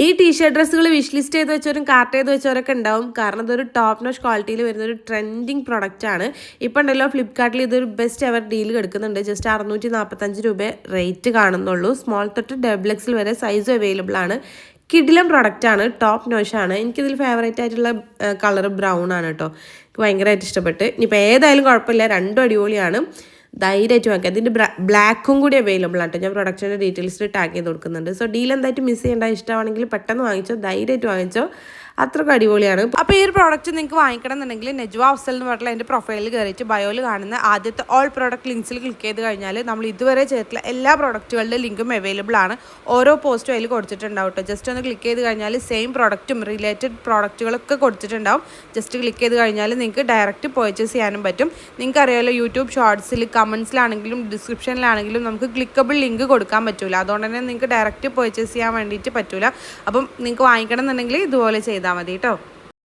ഈ ടീഷർട്ട് ഡ്രസ്സുകൾ wish list ചെയ്ത് വെച്ചവരും കാർട്ട് ചെയ്ത് വെച്ചവരൊക്കെ ഉണ്ടാവും. കാരണം ഇതൊരു ടോപ്പ് നോച്ച് ക്വാളിറ്റിയിൽ വരുന്ന ഒരു ട്രെൻഡിങ് പ്രൊഡക്റ്റ് ആണ്. ഇപ്പം ഉണ്ടല്ലോ ഫ്ലിപ്കാർട്ടിൽ ഇതൊരു ബെസ്റ്റ് എവർ ഡീൽ കിടക്കുന്നുണ്ട്. ജസ്റ്റ് 645 രൂപ റേറ്റ് കാണുന്നുള്ളൂ. സ്മോൾ തൊട്ട് ഡബിൾ എക്സിൽ വരെ സൈസും അവൈലബിൾ ആണ്. കിഡിലം പ്രൊഡക്റ്റ് ആണ്, ടോപ്പ് നോച്ചാണ്. എനിക്കിതിൽ ഫേവറേറ്റ് ആയിട്ടുള്ള കളർ ബ്രൗൺ ആണ് കേട്ടോ. എനിക്ക് ഭയങ്കരമായിട്ട് ഇഷ്ടപ്പെട്ട്. ഇനിയിപ്പോൾ ഏതായാലും കുഴപ്പമില്ല, രണ്ടും അടിപൊളിയാണ്. ധൈര്യമായിട്ട് വാങ്ങിക്കാം. അതിൻ്റെ ബ്ലാക്കും കൂടി അവൈലബിൾ ആണ് കേട്ടോ. ഞാൻ പ്രൊഡക്റ്റിൻ്റെ ഡീറ്റെയിൽസിൽ ടാഗ് ചെയ്ത് കൊടുക്കുന്നുണ്ട്. സോ ഡീൽ എന്തായിട്ട് മിസ് ചെയ്യേണ്ട, ഇഷ്ടമാണെങ്കിൽ പെട്ടെന്ന് വാങ്ങിച്ചോ, ധൈര്യമായിട്ട് വാങ്ങിച്ചോ. അത്രയ്ക്ക് അടിപൊളിയാണ്. അപ്പോൾ ഈ ഒരു പ്രോഡക്റ്റ് നിങ്ങൾക്ക് വാങ്ങിക്കണം എന്നുണ്ടെങ്കിൽ നെജ്വ അഫ്സൽ എന്ന് പറഞ്ഞിട്ടുള്ള എൻ്റെ പ്രൊഫൈലിൽ കയറിയിട്ട് ബയോയിൽ കാണുന്ന ആദ്യത്തെ ഓൾ പ്രോഡക്റ്റ് ലിങ്ക്സിൽ ക്ലിക്ക് ചെയ്ത് കഴിഞ്ഞാൽ നമ്മൾ ഇതുവരെ ചെയ്തിട്ടുള്ള എല്ലാ പ്രോഡക്റ്റുകളുടെ ലിങ്കും അവൈലബിൾ ആണ്. ഓരോ പോസ്റ്റും അതിൽ കൊടുത്തിട്ടുണ്ടാവും കേട്ടോ. ജസ്റ്റ് ഒന്ന് ക്ലിക്ക് ചെയ്ത് കഴിഞ്ഞാൽ സെയിം പ്രോഡക്റ്റും റിലേറ്റഡ് പ്രോഡക്റ്റുകളൊക്കെ കൊടുത്തിട്ടുണ്ടാവും. ജസ്റ്റ് ക്ലിക്ക് ചെയ്ത് കഴിഞ്ഞാൽ നിങ്ങൾക്ക് ഡയറക്റ്റ് പർച്ചേസ് ചെയ്യാനും പറ്റും. നിങ്ങൾക്ക് അറിയാമല്ലോ, യൂട്യൂബ് ഷോർട്സിൽ കമൻസിലാണെങ്കിലും ഡിസ്ക്രിപ്ഷനിലാണെങ്കിലും നമുക്ക് ക്ലിക്കബിൾ ലിങ്ക് കൊടുക്കാൻ പറ്റില്ല. അതുകൊണ്ട് തന്നെ നിങ്ങൾക്ക് ഡയറക്റ്റ് പർച്ചേസ് ചെയ്യാൻ വേണ്ടിയിട്ട് പറ്റില്ല. അപ്പം നിങ്ങൾക്ക് വാങ്ങിക്കണം എന്നുണ്ടെങ്കിൽ ഇതുപോലെ ചെയ്താൽ മതി കേട്ടോ.